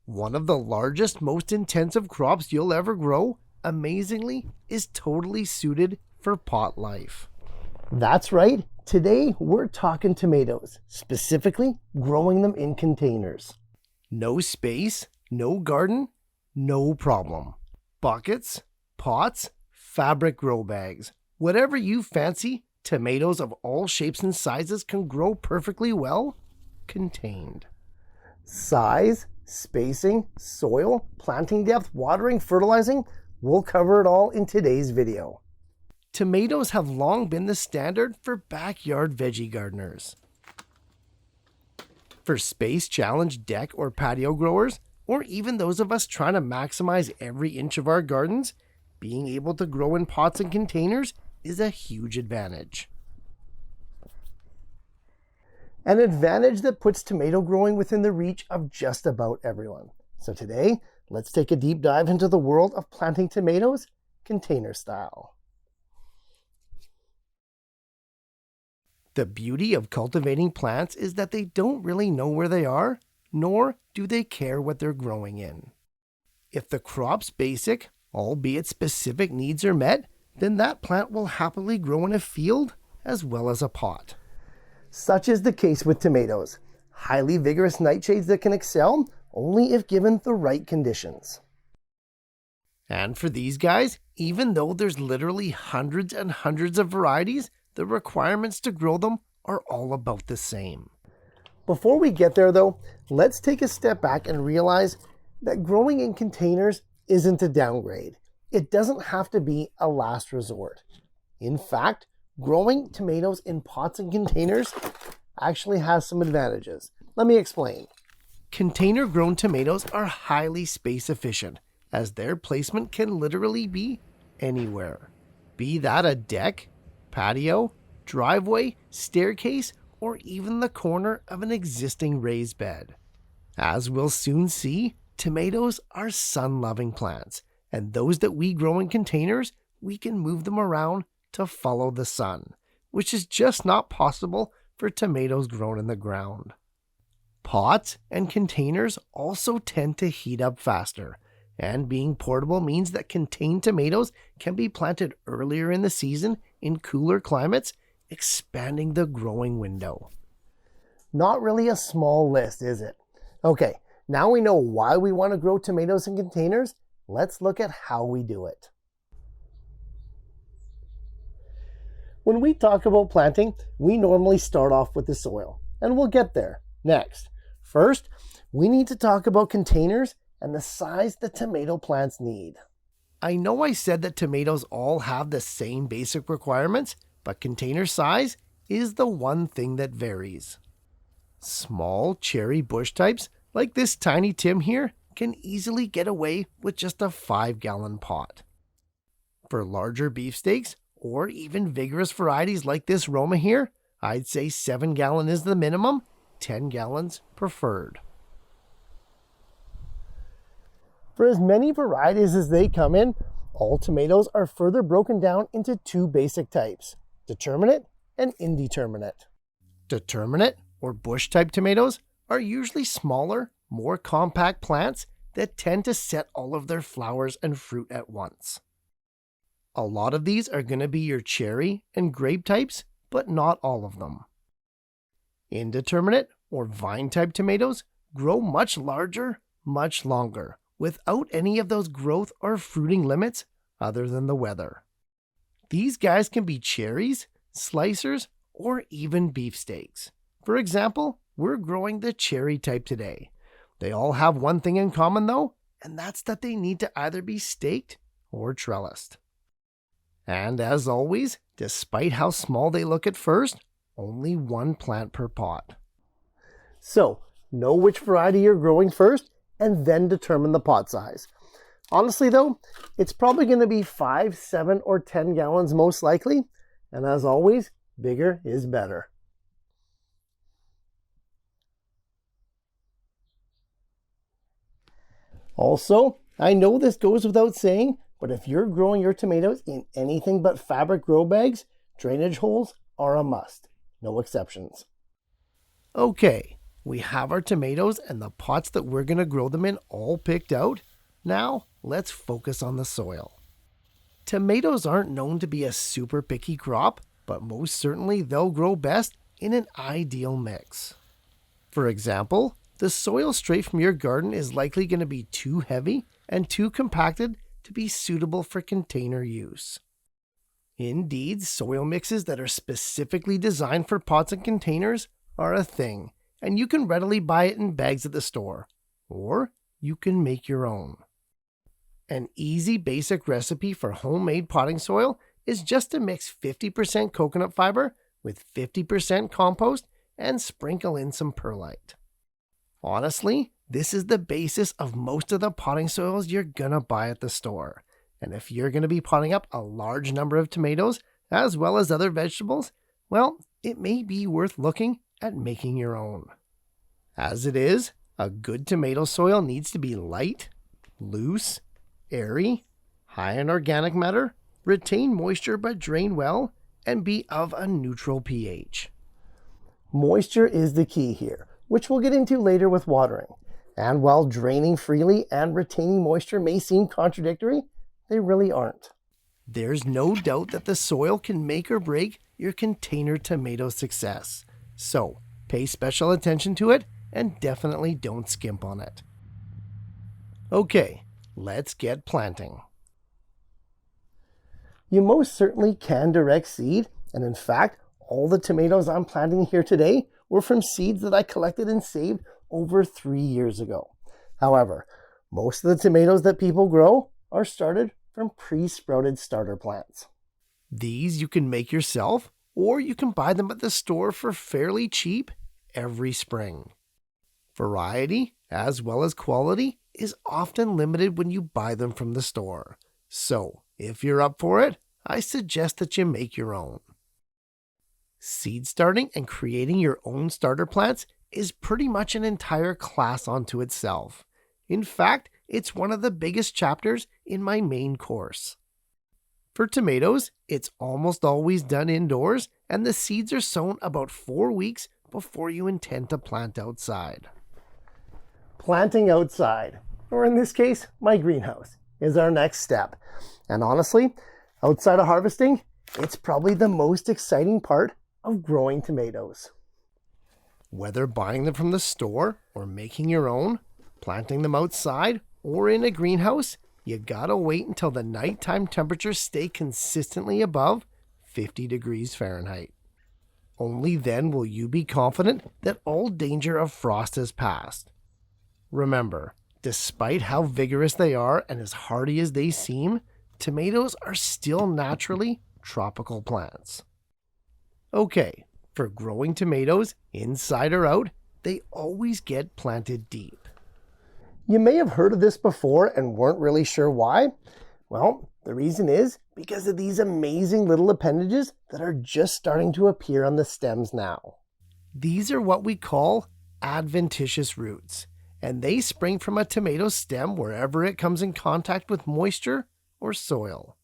One of the largest, most intensive crops you'll ever grow, amazingly, is totally suited for pot life. That's right. Today, we're talking tomatoes, specifically growing them in containers. No space, no garden, no problem. Buckets, pots, fabric grow bags, whatever you fancy, tomatoes of all shapes and sizes can grow perfectly well, contained. Size, spacing, soil, planting depth, watering, fertilizing, we'll cover it all in today's video. Tomatoes have long been the standard for backyard veggie gardeners. For space-challenged deck or patio growers, or even those of us trying to maximize every inch of our gardens, being able to grow in pots and containers is a huge advantage. An advantage that puts tomato growing within the reach of just about everyone. So today, let's take a deep dive into the world of planting tomatoes container style. The beauty of cultivating plants is that they don't really know where they are, nor do they care what they're growing in. If the crop's basic, albeit specific needs are met, then that plant will happily grow in a field as well as a pot. Such is the case with tomatoes, highly vigorous nightshades that can excel only if given the right conditions. And for these guys, even though there's literally hundreds and hundreds of varieties, the requirements to grow them are all about the same. Before we get there though, let's take a step back and realize that growing in containers isn't a downgrade. It doesn't have to be a last resort. In fact, growing tomatoes in pots and containers actually has some advantages. Let me explain. Container-grown tomatoes are highly space efficient, as their placement can literally be anywhere. Be that a deck, patio, driveway, staircase, or even the corner of an existing raised bed. As we'll soon see, tomatoes are sun-loving plants, and those that we grow in containers, we can move them around to follow the sun, which is just not possible for tomatoes grown in the ground. Pots and containers also tend to heat up faster, and being portable means that contained tomatoes can be planted earlier in the season in cooler climates, expanding the growing window. Not really a small list, is it? Okay, now we know why we want to grow tomatoes in containers. Let's look at how we do it. When we talk about planting, we normally start off with the soil, and we'll get there next. First, we need to talk about containers and the size that tomato plants need. I know I said that tomatoes all have the same basic requirements, but container size is the one thing that varies. Small cherry bush types, like this tiny Tim here, can easily get away with just a 5-gallon pot. For larger beefsteaks, or even vigorous varieties like this Roma here, I'd say 7-gallon is the minimum, 10 gallons preferred. For as many varieties as they come in, all tomatoes are further broken down into two basic types, determinate and indeterminate. Determinate, or bush-type tomatoes, are usually smaller, more compact plants that tend to set all of their flowers and fruit at once. A lot of these are going to be your cherry and grape types, but not all of them. Indeterminate, or vine-type tomatoes, grow much larger, much longer, without any of those growth or fruiting limits other than the weather. These guys can be cherries, slicers, or even beefsteaks. For example, we're growing the cherry type today. They all have one thing in common though, and that's that they need to either be staked or trellised. And as always, despite how small they look at first, only one plant per pot. So, know which variety you're growing first, and then determine the pot size. Honestly though, it's probably going to be 5, 7, or 10 gallons most likely, and as always, bigger is better. Also, I know this goes without saying, but if you're growing your tomatoes in anything but fabric grow bags, drainage holes are a must. No exceptions. Okay, We have our tomatoes and the pots that we're going to grow them in all picked out. Now, let's focus on the soil. Tomatoes aren't known to be a super picky crop, but most certainly they'll grow best in an ideal mix. For example, the soil straight from your garden is likely going to be too heavy and too compacted to be suitable for container use. Indeed, soil mixes that are specifically designed for pots and containers are a thing, and you can readily buy it in bags at the store, or you can make your own. An easy basic recipe for homemade potting soil is just to mix 50% coconut fiber with 50% compost and sprinkle in some perlite. Honestly, this is the basis of most of the potting soils you're gonna buy at the store. And if you're gonna be potting up a large number of tomatoes as well as other vegetables, well, it may be worth looking at making your own. As it is, a good tomato soil needs to be light, loose, airy, high in organic matter, retain moisture but drain well, and be of a neutral pH. Moisture is the key here, which we'll get into later with watering. And while draining freely and retaining moisture may seem contradictory, they really aren't. There's no doubt that the soil can make or break your container tomato success. So, pay special attention to it and definitely don't skimp on it. Okay, let's get planting. You most certainly can direct seed, and in fact, all the tomatoes I'm planting here today were from seeds that I collected and saved over 3 years ago. However, most of the tomatoes that people grow are started from pre-sprouted starter plants. These you can make yourself, or you can buy them at the store for fairly cheap every spring. Variety, as well as quality, is often limited when you buy them from the store. So, if you're up for it, I suggest that you make your own. Seed starting and creating your own starter plants is pretty much an entire class unto itself. In fact, it's one of the biggest chapters in my main course. For tomatoes, it's almost always done indoors, and the seeds are sown about 4 weeks before you intend to plant outside. Planting outside, or in this case, my greenhouse, is our next step. And honestly, outside of harvesting, it's probably the most exciting part of growing tomatoes. Whether buying them from the store or making your own, planting them outside or in a greenhouse, you gotta wait until the nighttime temperatures stay consistently above 50 degrees Fahrenheit. Only then will you be confident that all danger of frost has passed. Remember, despite how vigorous they are and as hardy as they seem, tomatoes are still naturally tropical plants. Okay, for growing tomatoes, inside or out, they always get planted deep. You may have heard of this before and weren't really sure why. Well, the reason is because of these amazing little appendages that are just starting to appear on the stems now. These are what we call adventitious roots, and they spring from a tomato stem wherever it comes in contact with moisture or soil.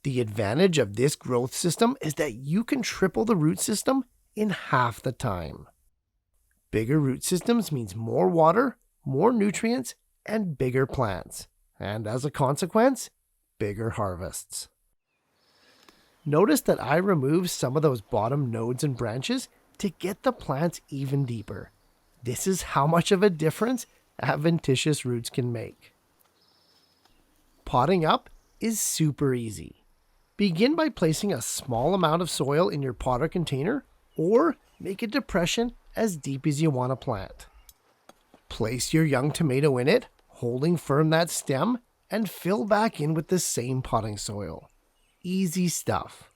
The advantage of this growth system is that you can triple the root system in half the time. Bigger root systems means more water, more nutrients, and bigger plants, and as a consequence, bigger harvests. Notice that I removed some of those bottom nodes and branches to get the plants even deeper. This is how much of a difference adventitious roots can make. Potting up is super easy. Begin by placing a small amount of soil in your pot or container, or make a depression as deep as you want to plant. Place your young tomato in it, holding firm that stem, and fill back in with the same potting soil. Easy stuff.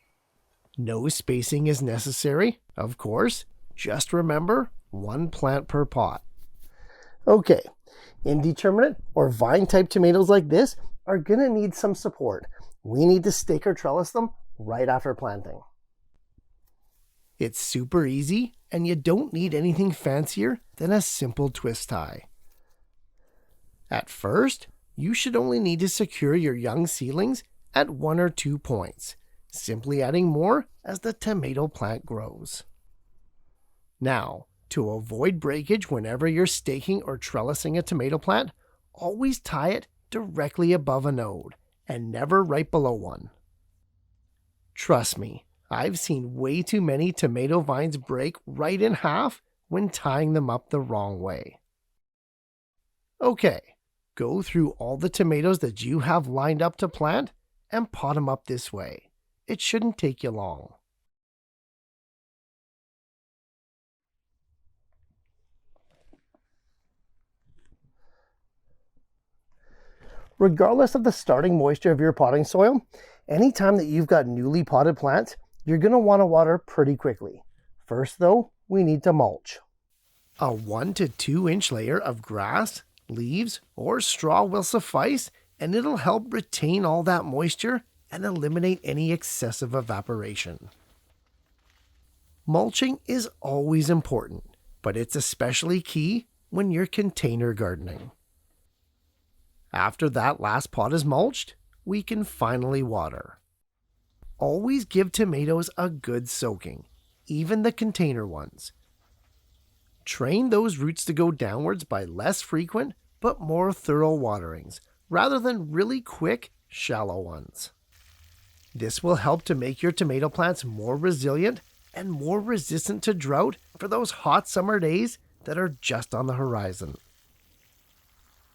No spacing is necessary, of course. Just remember, 1 plant per pot. Okay, indeterminate or vine type tomatoes like this are going to need some support. We need to stake or trellis them right after planting. It's super easy, and you don't need anything fancier than a simple twist tie. At first, you should only need to secure your young seedlings at 1 or 2 points, simply adding more as the tomato plant grows. Now, To avoid breakage whenever you're staking or trellising a tomato plant, always tie it directly above a node and never right below one. Trust me, I've seen way too many tomato vines break right in half when tying them up the wrong way. Okay, go through all the tomatoes that you have lined up to plant and pot them up this way. It shouldn't take you long. Regardless of the starting moisture of your potting soil, anytime that you've got newly potted plants, you're going to want to water pretty quickly. First though, we need to mulch. A 1 to 2 inch layer of grass, leaves, or straw will suffice, and it'll help retain all that moisture and eliminate any excessive evaporation. Mulching is always important, but it's especially key when you're container gardening. After that last pot is mulched, we can finally water. Always give tomatoes a good soaking, even the container ones. Train those roots to go downwards by less frequent but more thorough waterings, rather than really quick, shallow ones. This will help to make your tomato plants more resilient and more resistant to drought for those hot summer days that are just on the horizon.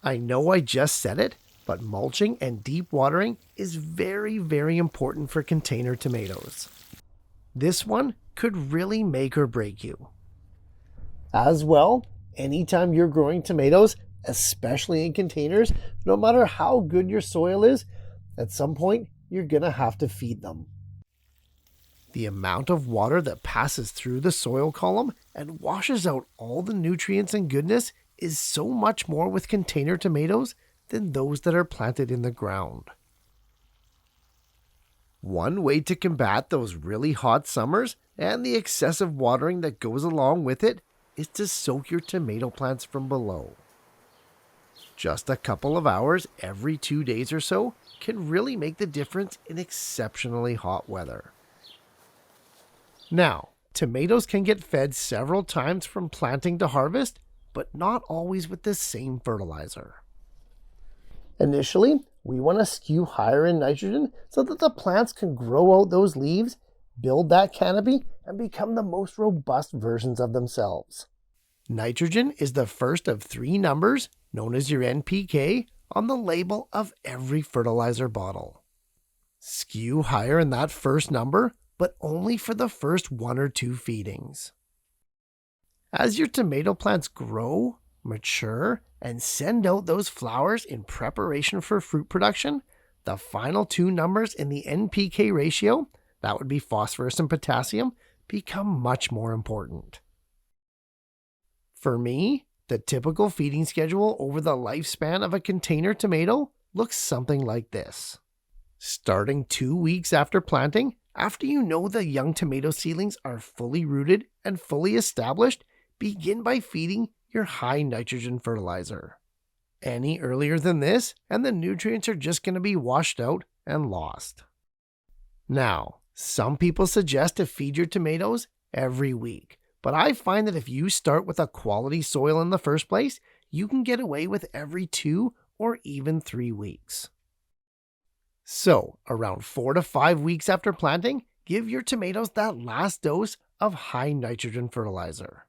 I know I just said it, but mulching and deep watering is very, very important for container tomatoes. This one could really make or break you. As well, anytime you're growing tomatoes, especially in containers, no matter how good your soil is, at some point you're going to have to feed them. The amount of water that passes through the soil column and washes out all the nutrients and goodness is so much more with container tomatoes than those that are planted in the ground. One way to combat those really hot summers and the excessive watering that goes along with it is to soak your tomato plants from below. Just a couple of hours every 2 days or so can really make the difference in exceptionally hot weather. Now, tomatoes can get fed several times from planting to harvest, but not always with the same fertilizer. Initially, we want to skew higher in nitrogen so that the plants can grow out those leaves, build that canopy, and become the most robust versions of themselves. Nitrogen is the first of 3 numbers, known as your NPK, on the label of every fertilizer bottle. Skew higher in that first number, but only for the first 1 or 2 feedings. As your tomato plants grow, mature, and send out those flowers in preparation for fruit production, the final 2 numbers in the NPK ratio, that would be phosphorus and potassium, become much more important. For me, the typical feeding schedule over the lifespan of a container tomato looks something like this. Starting 2 weeks after planting, after you know the young tomato seedlings are fully rooted and fully established, begin by feeding your high nitrogen fertilizer. Any earlier than this, and the nutrients are just going to be washed out and lost. Now, some people suggest to feed your tomatoes every week, but I find that if you start with a quality soil in the first place, you can get away with every 2 or even 3 weeks. So, around 4 to 5 weeks after planting, give your tomatoes that last dose of high nitrogen fertilizer.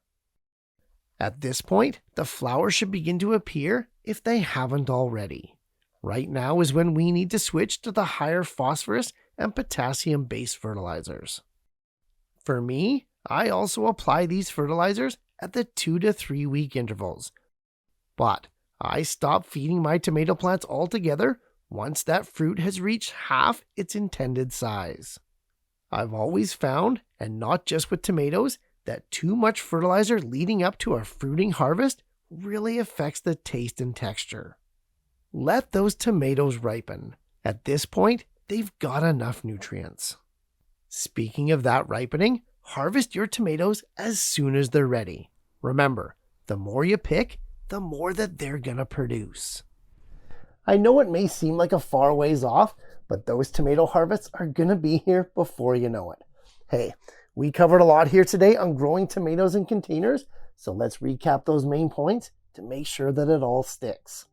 At this point, the flowers should begin to appear if they haven't already. Right now is when we need to switch to the higher phosphorus and potassium-based fertilizers. For me, I also apply these fertilizers at the 2 to 3 week intervals. But I stop feeding my tomato plants altogether once that fruit has reached half its intended size. I've always found, and not just with tomatoes, that too much fertilizer leading up to a fruiting harvest really affects the taste and texture. Let those tomatoes ripen. At this point, they've got enough nutrients. Speaking of that ripening, harvest your tomatoes as soon as they're ready. Remember, the more you pick, the more that they're gonna produce. I know it may seem like a far ways off, but those tomato harvests are gonna be here before you know it. Hey, We covered a lot here today on growing tomatoes in containers, so let's recap those main points to make sure that it all sticks.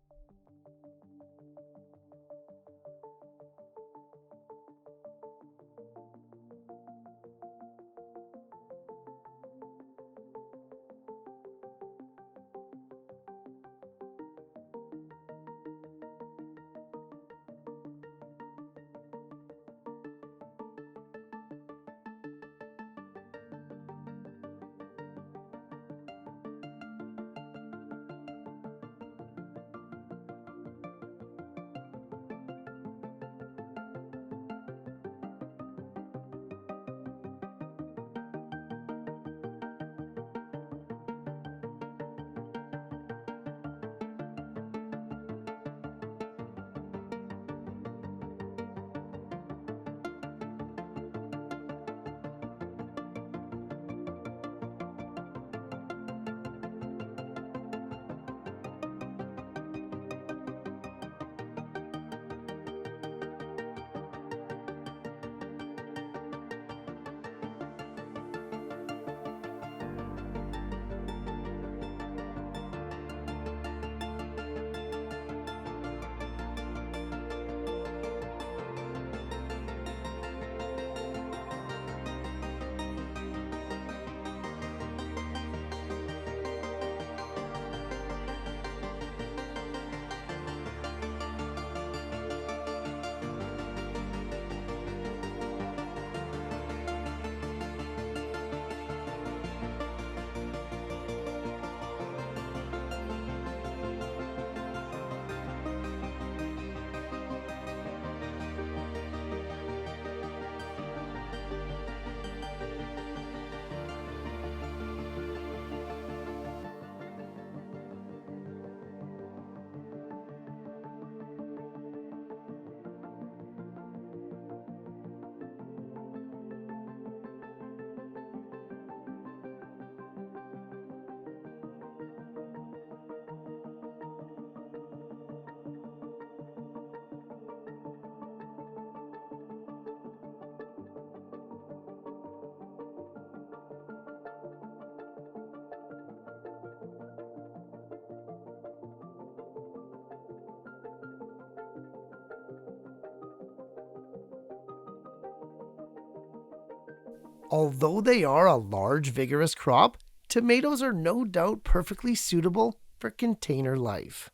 Although they are a large, vigorous crop, tomatoes are no doubt perfectly suitable for container life.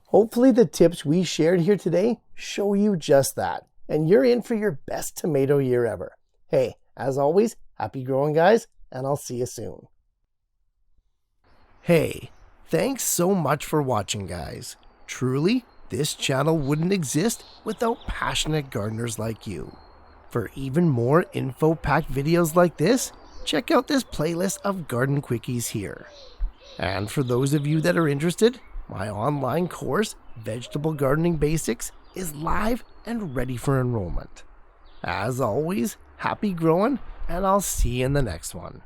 Hopefully the tips we shared here today show you just that, and you're in for your best tomato year ever. Hey, as always, happy growing, guys, and I'll see you soon. Hey, thanks so much for watching, guys. Truly, this channel wouldn't exist without passionate gardeners like you. For even more info-packed videos like this, check out this playlist of garden quickies here. And for those of you that are interested, my online course, Vegetable Gardening Basics, is live and ready for enrollment. As always, happy growing, and I'll see you in the next one.